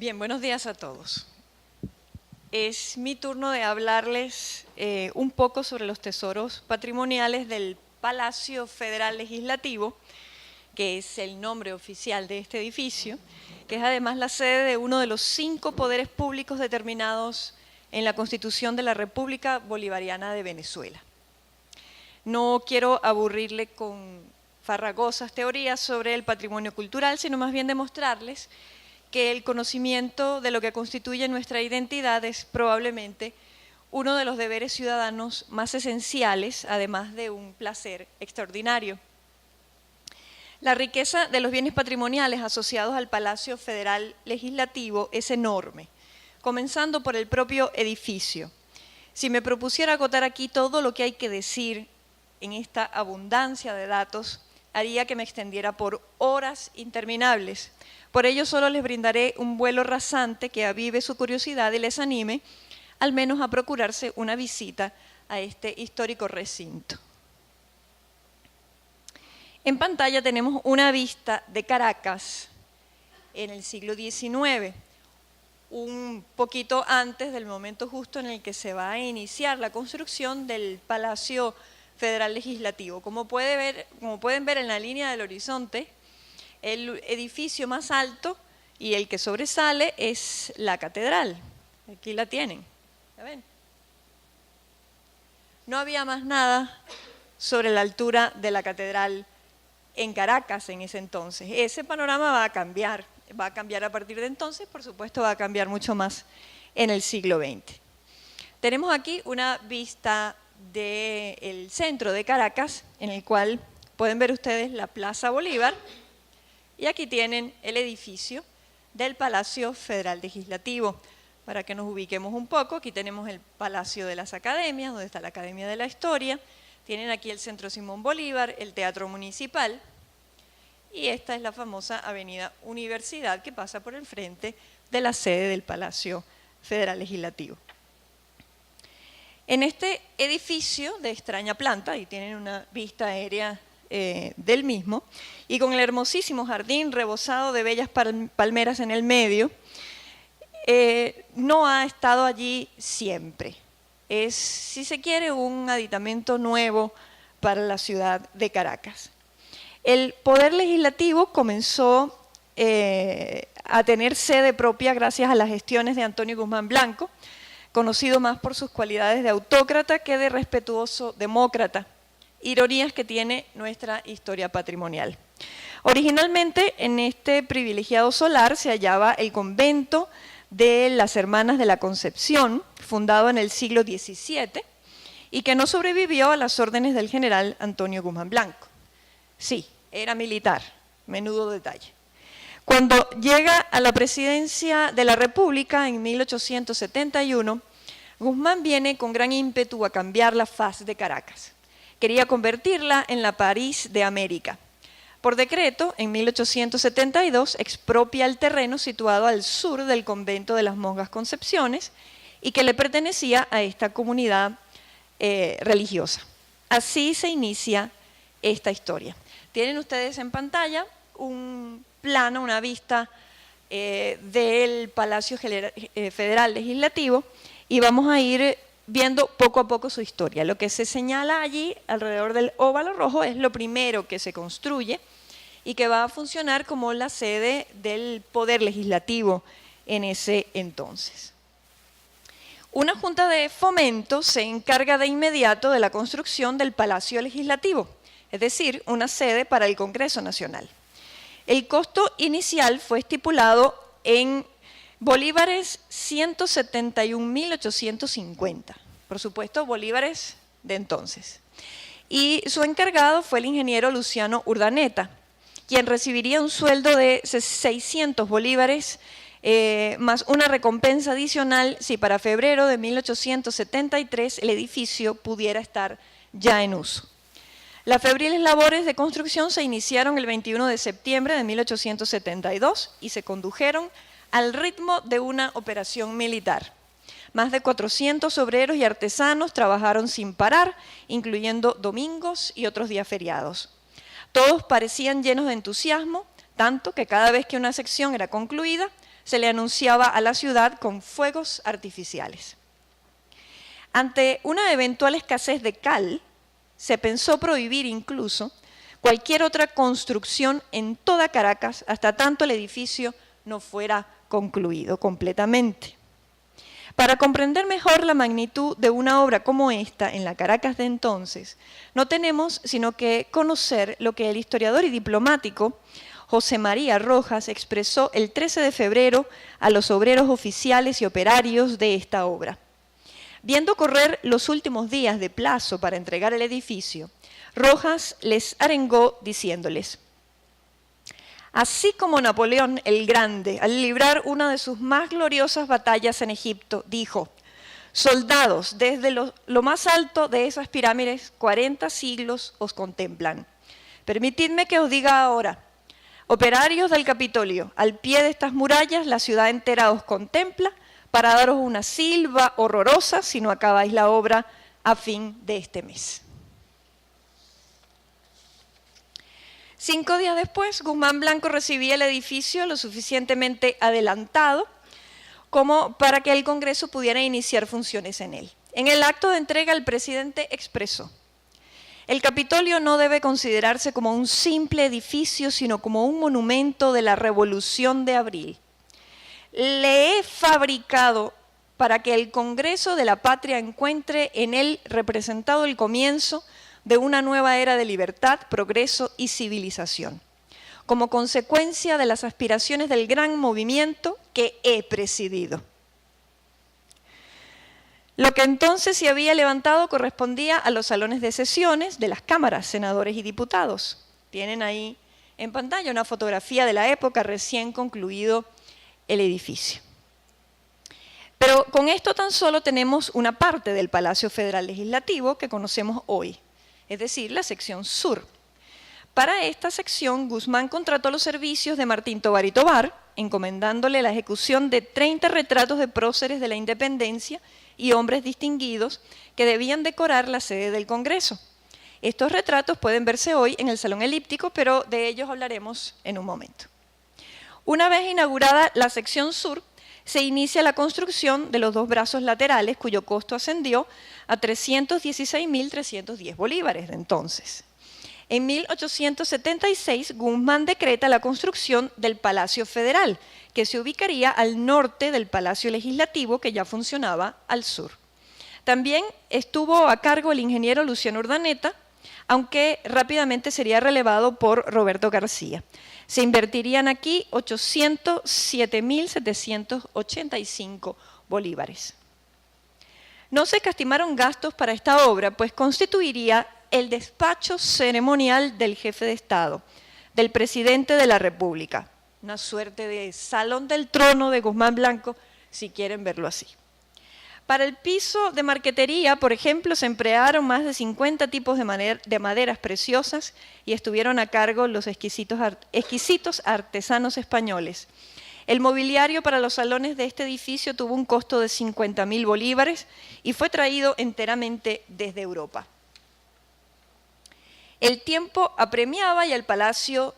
Bien, buenos días a todos. Es mi turno de hablarles un poco sobre los tesoros patrimoniales del Palacio Federal Legislativo, que es el nombre oficial de este edificio, que es además la sede de uno de los 5 poderes públicos determinados en la Constitución de la República Bolivariana de Venezuela. No quiero aburrirle con farragosas teorías sobre el patrimonio cultural, sino más bien demostrarles que el conocimiento de lo que constituye nuestra identidad es probablemente uno de los deberes ciudadanos más esenciales, además de un placer extraordinario. La riqueza de los bienes patrimoniales asociados al Palacio Federal Legislativo es enorme, comenzando por el propio edificio. Si me propusiera acotar aquí todo lo que hay que decir en esta abundancia de datos, haría que me extendiera por horas interminables. Por ello solo les brindaré un vuelo rasante que avive su curiosidad y les anime al menos a procurarse una visita a este histórico recinto. En pantalla tenemos una vista de Caracas en el siglo XIX, un poquito antes del momento justo en el que se va a iniciar la construcción del Palacio Federal Legislativo. Como pueden ver en la línea del horizonte, el edificio más alto y el que sobresale es la catedral. Aquí la tienen. ¿La ven? No había más nada sobre la altura de la catedral en Caracas en ese entonces. Ese panorama va a cambiar a partir de entonces, por supuesto va a cambiar mucho más en el siglo XX. Tenemos aquí una vista del centro de Caracas, en el cual pueden ver ustedes la Plaza Bolívar, y aquí tienen el edificio del Palacio Federal Legislativo. Para que nos ubiquemos un poco, aquí tenemos el Palacio de las Academias, donde está la Academia de la Historia, tienen aquí el Centro Simón Bolívar, el Teatro Municipal, y esta es la famosa Avenida Universidad que pasa por el frente de la sede del Palacio Federal Legislativo. En este edificio de extraña planta, y tienen una vista aérea del mismo, y con el hermosísimo jardín rebozado de bellas palmeras en el medio, no ha estado allí siempre. Es, si se quiere, un aditamento nuevo para la ciudad de Caracas. El Poder Legislativo comenzó a tener sede propia gracias a las gestiones de Antonio Guzmán Blanco, conocido más por sus cualidades de autócrata que de respetuoso demócrata, ironías que tiene nuestra historia patrimonial. Originalmente en este privilegiado solar se hallaba el convento de las Hermanas de la Concepción, fundado en el siglo XVII, y que no sobrevivió a las órdenes del general Antonio Guzmán Blanco. Sí, era militar, menudo detalle. Cuando llega a la presidencia de la República en 1871, Guzmán viene con gran ímpetu a cambiar la faz de Caracas. Quería convertirla en la París de América. Por decreto, en 1872, expropia el terreno situado al sur del convento de las Monjas Concepciones y que le pertenecía a esta comunidad religiosa. Así se inicia esta historia. Tienen ustedes en pantalla un plano, una vista del Palacio Federal Legislativo y vamos a ir viendo poco a poco su historia. Lo que se señala allí alrededor del óvalo rojo es lo primero que se construye y que va a funcionar como la sede del Poder Legislativo en ese entonces. Una junta de fomento se encarga de inmediato de la construcción del Palacio Legislativo, es decir, una sede para el Congreso Nacional. El costo inicial fue estipulado en bolívares 171.850, por supuesto bolívares de entonces. Y su encargado fue el ingeniero Luciano Urdaneta, quien recibiría un sueldo de 600 bolívares más una recompensa adicional si para febrero de 1873 el edificio pudiera estar ya en uso. Las febriles labores de construcción se iniciaron el 21 de septiembre de 1872 y se condujeron al ritmo de una operación militar. Más de 400 obreros y artesanos trabajaron sin parar, incluyendo domingos y otros días feriados. Todos parecían llenos de entusiasmo, tanto que cada vez que una sección era concluida, se le anunciaba a la ciudad con fuegos artificiales. Ante una eventual escasez de cal, se pensó prohibir incluso cualquier otra construcción en toda Caracas hasta tanto el edificio no fuera concluido completamente. Para comprender mejor la magnitud de una obra como esta en la Caracas de entonces, no tenemos sino que conocer lo que el historiador y diplomático José María Rojas expresó el 13 de febrero a los obreros oficiales y operarios de esta obra. Viendo correr los últimos días de plazo para entregar el edificio, Rojas les arengó diciéndoles: así como Napoleón el Grande, al librar una de sus más gloriosas batallas en Egipto, dijo: soldados, desde lo más alto de esas pirámides, 40 siglos os contemplan. Permitidme que os diga ahora, operarios del Capitolio, al pie de estas murallas la ciudad entera os contempla para daros una silba horrorosa si no acabáis la obra a fin de este mes. 5 días después, Guzmán Blanco recibía el edificio lo suficientemente adelantado como para que el Congreso pudiera iniciar funciones en él. En el acto de entrega, el presidente expresó: el Capitolio no debe considerarse como un simple edificio, sino como un monumento de la Revolución de Abril. Le he fabricado para que el Congreso de la Patria encuentre en él representado el comienzo de una nueva era de libertad, progreso y civilización, como consecuencia de las aspiraciones del gran movimiento que he presidido. Lo que entonces se había levantado correspondía a los salones de sesiones de las cámaras, senadores y diputados. Tienen ahí en pantalla una fotografía de la época, recién concluido el edificio. Pero con esto tan solo tenemos una parte del Palacio Federal Legislativo que conocemos hoy, es decir, la sección sur. Para esta sección, Guzmán contrató los servicios de Martín Tovar y Tovar, encomendándole la ejecución de 30 retratos de próceres de la independencia y hombres distinguidos que debían decorar la sede del Congreso. Estos retratos pueden verse hoy en el Salón Elíptico, pero de ellos hablaremos en un momento. Una vez inaugurada la sección sur, se inicia la construcción de los 2 brazos laterales, cuyo costo ascendió a 316.310 bolívares de entonces. En 1876, Guzmán decreta la construcción del Palacio Federal, que se ubicaría al norte del Palacio Legislativo, que ya funcionaba al sur. También estuvo a cargo el ingeniero Luciano Urdaneta, aunque rápidamente sería relevado por Roberto García. Se invertirían aquí 807.785 bolívares. No se escatimaron gastos para esta obra, pues constituiría el despacho ceremonial del jefe de Estado, del presidente de la República. Una suerte de salón del trono de Guzmán Blanco, si quieren verlo así. Para el piso de marquetería, por ejemplo, se emplearon más de 50 tipos de maderas preciosas y estuvieron a cargo los exquisitos artesanos españoles. El mobiliario para los salones de este edificio tuvo un costo de 50.000 bolívares y fue traído enteramente desde Europa. El tiempo apremiaba y el Palacio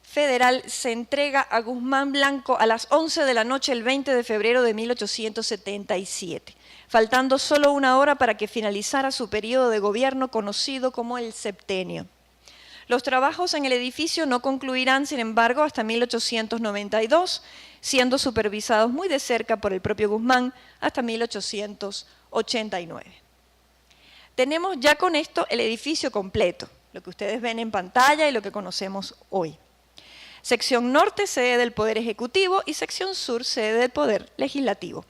Federal se entrega a Guzmán Blanco a las 11 de la noche el 20 de febrero de 1877, faltando solo una hora para que finalizara su periodo de gobierno conocido como el septenio. Los trabajos en el edificio no concluirán, sin embargo, hasta 1892, siendo supervisados muy de cerca por el propio Guzmán hasta 1889. Tenemos ya con esto el edificio completo, lo que ustedes ven en pantalla y lo que conocemos hoy. Sección norte, sede del Poder Ejecutivo, y sección sur, sede del Poder Legislativo.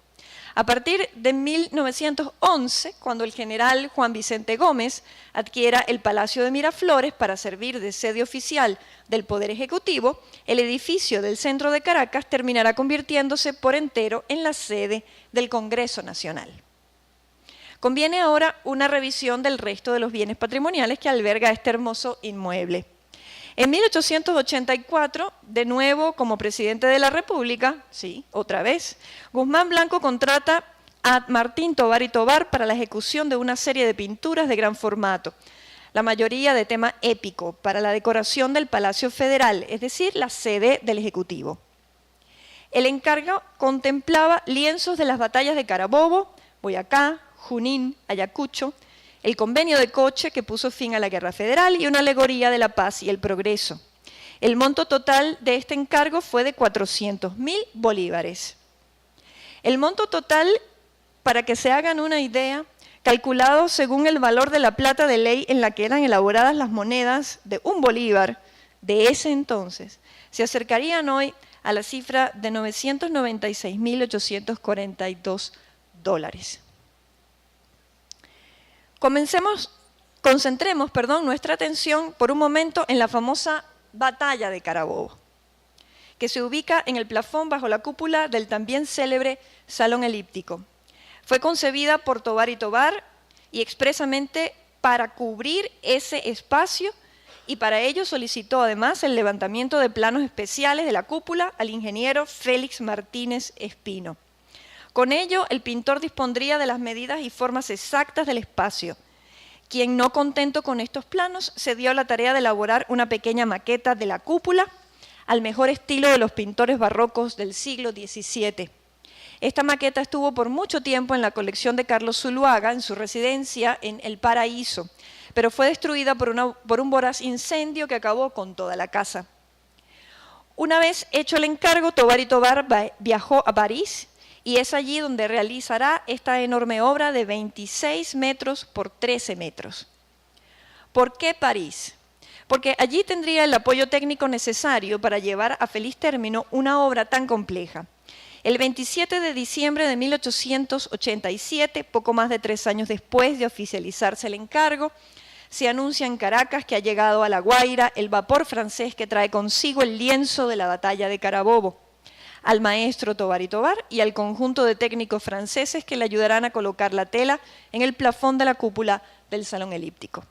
A partir de 1911, cuando el general Juan Vicente Gómez adquiera el Palacio de Miraflores para servir de sede oficial del Poder Ejecutivo, el edificio del centro de Caracas terminará convirtiéndose por entero en la sede del Congreso Nacional. Conviene ahora una revisión del resto de los bienes patrimoniales que alberga este hermoso inmueble. En 1884, de nuevo como presidente de la República, sí, otra vez, Guzmán Blanco contrata a Martín Tovar y Tovar para la ejecución de una serie de pinturas de gran formato, la mayoría de tema épico, para la decoración del Palacio Federal, es decir, la sede del Ejecutivo. El encargo contemplaba lienzos de las batallas de Carabobo, Boyacá, Junín, Ayacucho, el convenio de Coche que puso fin a la Guerra Federal y una alegoría de la paz y el progreso. El monto total de este encargo fue de 400.000 bolívares. El monto total, para que se hagan una idea, calculado según el valor de la plata de ley en la que eran elaboradas las monedas de un bolívar de ese entonces, se acercarían hoy a la cifra de 996.842 dólares. Concentremos nuestra atención por un momento en la famosa Batalla de Carabobo, que se ubica en el plafón bajo la cúpula del también célebre Salón Elíptico. Fue concebida por Tovar y Tovar y expresamente para cubrir ese espacio, y para ello solicitó además el levantamiento de planos especiales de la cúpula al ingeniero Félix Martínez Espino. Con ello, el pintor dispondría de las medidas y formas exactas del espacio. Quien, no contento con estos planos, se dio a la tarea de elaborar una pequeña maqueta de la cúpula al mejor estilo de los pintores barrocos del siglo XVII. Esta maqueta estuvo por mucho tiempo en la colección de Carlos Zuluaga, en su residencia en El Paraíso, pero fue destruida por un voraz incendio que acabó con toda la casa. Una vez hecho el encargo, Tovar y Tovar viajó a París y es allí donde realizará esta enorme obra de 26 metros por 13 metros. ¿Por qué París? Porque allí tendría el apoyo técnico necesario para llevar a feliz término una obra tan compleja. El 27 de diciembre de 1887, poco más de 3 años después de oficializarse el encargo, se anuncia en Caracas que ha llegado a La Guaira el vapor francés que trae consigo el lienzo de la batalla de Carabobo, al maestro Tovar y Tovar y al conjunto de técnicos franceses que le ayudarán a colocar la tela en el plafón de la cúpula del Salón Elíptico.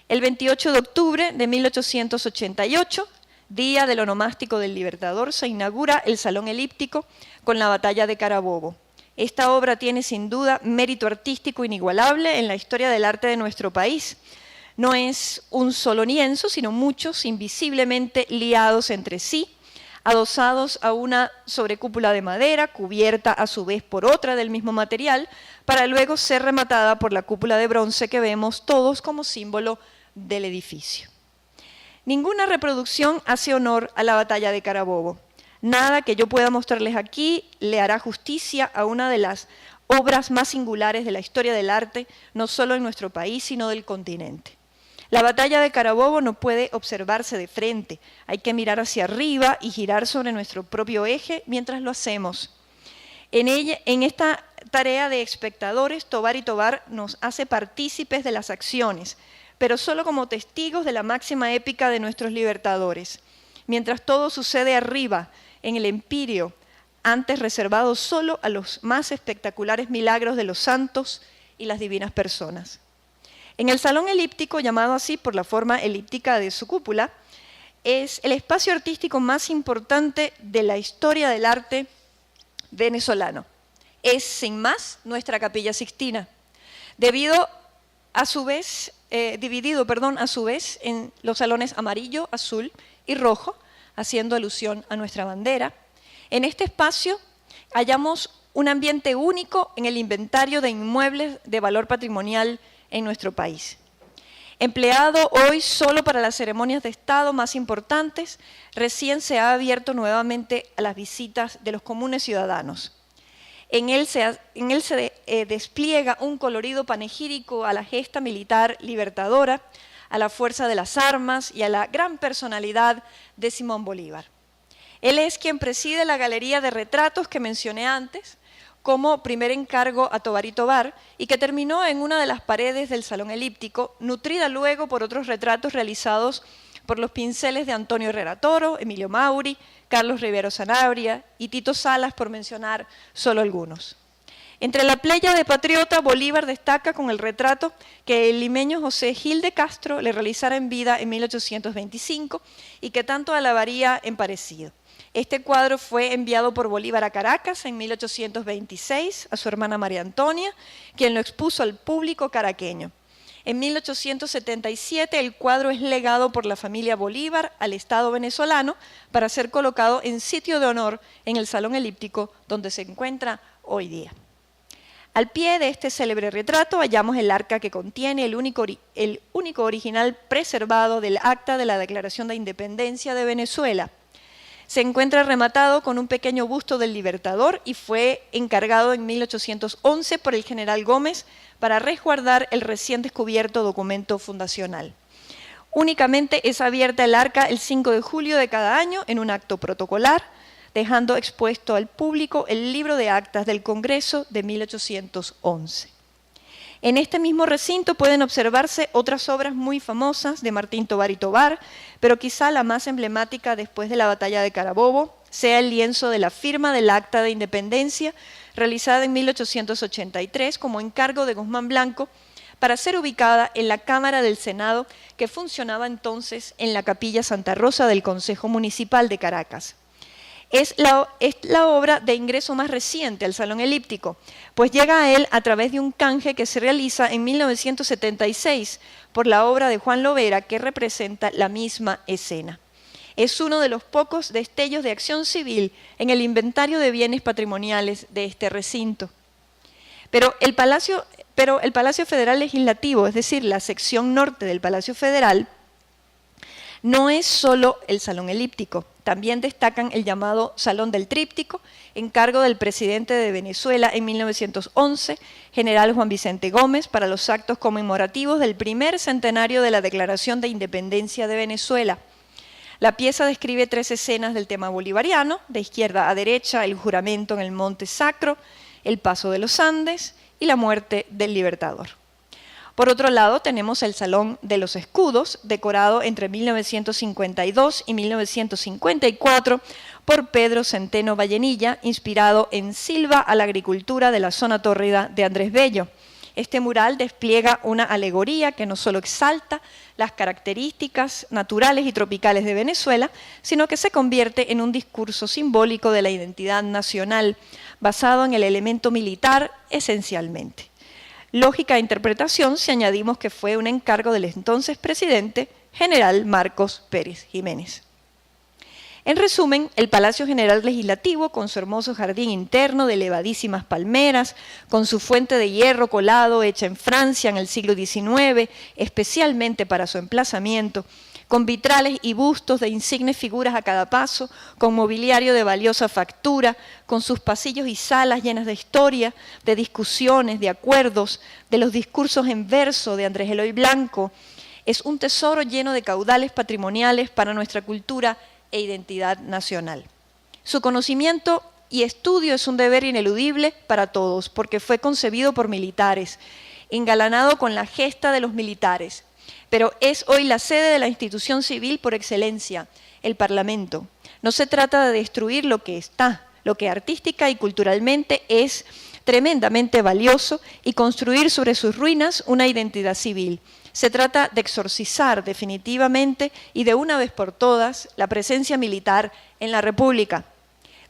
El 28 de octubre de 1888, día del onomástico del Libertador, se inaugura el Salón Elíptico con la batalla de Carabobo. Esta obra tiene sin duda mérito artístico inigualable en la historia del arte de nuestro país. No es un solo lienzo, sino muchos invisiblemente liados entre sí, adosados a una sobrecúpula de madera, cubierta a su vez por otra del mismo material, para luego ser rematada por la cúpula de bronce que vemos todos como símbolo del edificio. Ninguna reproducción hace honor a la batalla de Carabobo. Nada que yo pueda mostrarles aquí le hará justicia a una de las obras más singulares de la historia del arte, no solo en nuestro país, sino del continente. La batalla de Carabobo no puede observarse de frente, hay que mirar hacia arriba y girar sobre nuestro propio eje mientras lo hacemos. En esta tarea de espectadores, Tovar y Tovar nos hace partícipes de las acciones, pero solo como testigos de la máxima épica de nuestros libertadores. Mientras todo sucede arriba, en el Empirio, antes reservado solo a los más espectaculares milagros de los santos y las divinas personas. En el Salón Elíptico, llamado así por la forma elíptica de su cúpula, es el espacio artístico más importante de la historia del arte venezolano. Es, sin más, nuestra Capilla Sixtina, dividido a su vez en los salones amarillo, azul y rojo, haciendo alusión a nuestra bandera. En este espacio hallamos un ambiente único en el inventario de inmuebles de valor patrimonial en nuestro país. Empleado hoy solo para las ceremonias de Estado más importantes, recién se ha abierto nuevamente a las visitas de los comunes ciudadanos. En él se despliega un colorido panegírico a la gesta militar libertadora, a la fuerza de las armas y a la gran personalidad de Simón Bolívar. Él es quien preside la galería de retratos que mencioné antes, como primer encargo a Tovar y Tovar, y que terminó en una de las paredes del Salón Elíptico, nutrida luego por otros retratos realizados por los pinceles de Antonio Herrera Toro, Emilio Mauri, Carlos Rivero Sanabria y Tito Salas, por mencionar solo algunos. Entre la playa de patriota, Bolívar destaca con el retrato que el limeño José Gil de Castro le realizara en vida en 1825 y que tanto alabaría en parecido. Este cuadro fue enviado por Bolívar a Caracas en 1826 a su hermana María Antonia, quien lo expuso al público caraqueño. En 1877 el cuadro es legado por la familia Bolívar al Estado venezolano para ser colocado en sitio de honor en el Salón Elíptico donde se encuentra hoy día. Al pie de este célebre retrato hallamos el arca que contiene el único original preservado del Acta de la Declaración de Independencia de Venezuela. Se encuentra rematado con un pequeño busto del Libertador y fue encargado en 1811 por el general Gómez para resguardar el recién descubierto documento fundacional. Únicamente es abierta el arca el 5 de julio de cada año en un acto protocolar, dejando expuesto al público el libro de actas del Congreso de 1811. En este mismo recinto pueden observarse otras obras muy famosas de Martín Tovar y Tovar, pero quizá la más emblemática después de la batalla de Carabobo sea el lienzo de la firma del Acta de Independencia, realizada en 1883 como encargo de Guzmán Blanco, para ser ubicada en la Cámara del Senado, que funcionaba entonces en la Capilla Santa Rosa del Consejo Municipal de Caracas. Es la obra de ingreso más reciente al Salón Elíptico, pues llega a él a través de un canje que se realiza en 1976 por la obra de Juan Lovera, que representa la misma escena. Es uno de los pocos destellos de acción civil en el inventario de bienes patrimoniales de este recinto. Pero el Palacio Federal Legislativo, es decir, la sección norte del Palacio Federal, no es solo el Salón Elíptico. También destacan el llamado Salón del Tríptico, encargo del presidente de Venezuela en 1911, general Juan Vicente Gómez, para los actos conmemorativos del primer centenario de la Declaración de Independencia de Venezuela. La pieza describe 3 escenas del tema bolivariano, de izquierda a derecha, el juramento en el Monte Sacro, el paso de los Andes y la muerte del Libertador. Por otro lado, tenemos el Salón de los Escudos, decorado entre 1952 y 1954 por Pedro Centeno Vallenilla, inspirado en Silva a la agricultura de la zona tórrida de Andrés Bello. Este mural despliega una alegoría que no solo exalta las características naturales y tropicales de Venezuela, sino que se convierte en un discurso simbólico de la identidad nacional, basado en el elemento militar esencialmente. Lógica interpretación si añadimos que fue un encargo del entonces presidente, general Marcos Pérez Jiménez. En resumen, el Palacio General Legislativo, con su hermoso jardín interno de elevadísimas palmeras, con su fuente de hierro colado hecha en Francia en el siglo XIX, especialmente para su emplazamiento, con vitrales y bustos de insignes figuras a cada paso, con mobiliario de valiosa factura, con sus pasillos y salas llenas de historia, de discusiones, de acuerdos, de los discursos en verso de Andrés Eloy Blanco, es un tesoro lleno de caudales patrimoniales para nuestra cultura e identidad nacional. Su conocimiento y estudio es un deber ineludible para todos, porque fue concebido por militares, engalanado con la gesta de los militares, pero es hoy la sede de la institución civil por excelencia, el Parlamento. No se trata de destruir lo que está, lo que artística y culturalmente es tremendamente valioso, y construir sobre sus ruinas una identidad civil. Se trata de exorcizar definitivamente y de una vez por todas la presencia militar en la República,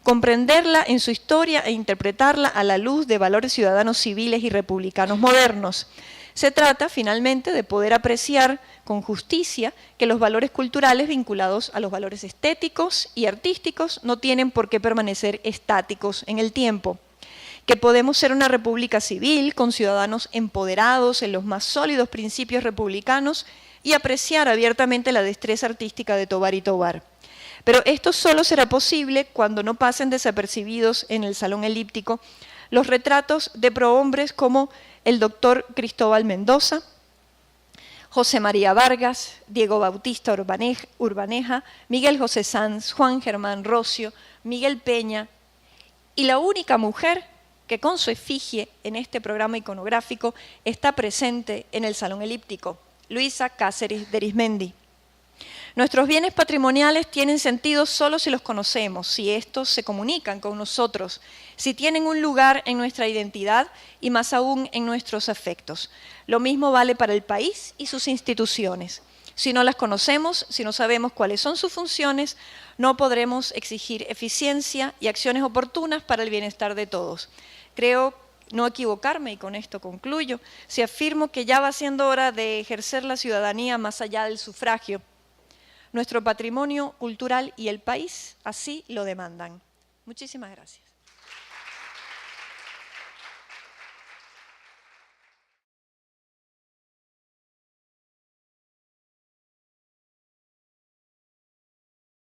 comprenderla en su historia e interpretarla a la luz de valores ciudadanos civiles y republicanos modernos. Se trata, finalmente, de poder apreciar con justicia que los valores culturales vinculados a los valores estéticos y artísticos no tienen por qué permanecer estáticos en el tiempo, que podemos ser una república civil con ciudadanos empoderados en los más sólidos principios republicanos y apreciar abiertamente la destreza artística de Tovar y Tovar. Pero esto solo será posible cuando no pasen desapercibidos en el Salón Elíptico los retratos de prohombres como el doctor Cristóbal Mendoza, José María Vargas, Diego Bautista Urbaneja, Miguel José Sanz, Juan Germán Rocio, Miguel Peña, y la única mujer que con su efigie en este programa iconográfico está presente en el Salón Elíptico, Luisa Cáceres de Arizmendi. Nuestros bienes patrimoniales tienen sentido solo si los conocemos, si estos se comunican con nosotros, si tienen un lugar en nuestra identidad y más aún en nuestros afectos. Lo mismo vale para el país y sus instituciones. Si no las conocemos, si no sabemos cuáles son sus funciones, no podremos exigir eficiencia y acciones oportunas para el bienestar de todos. Creo no equivocarme, y con esto concluyo, si afirmo que ya va siendo hora de ejercer la ciudadanía más allá del sufragio. Nuestro patrimonio cultural y el país así lo demandan. Muchísimas gracias.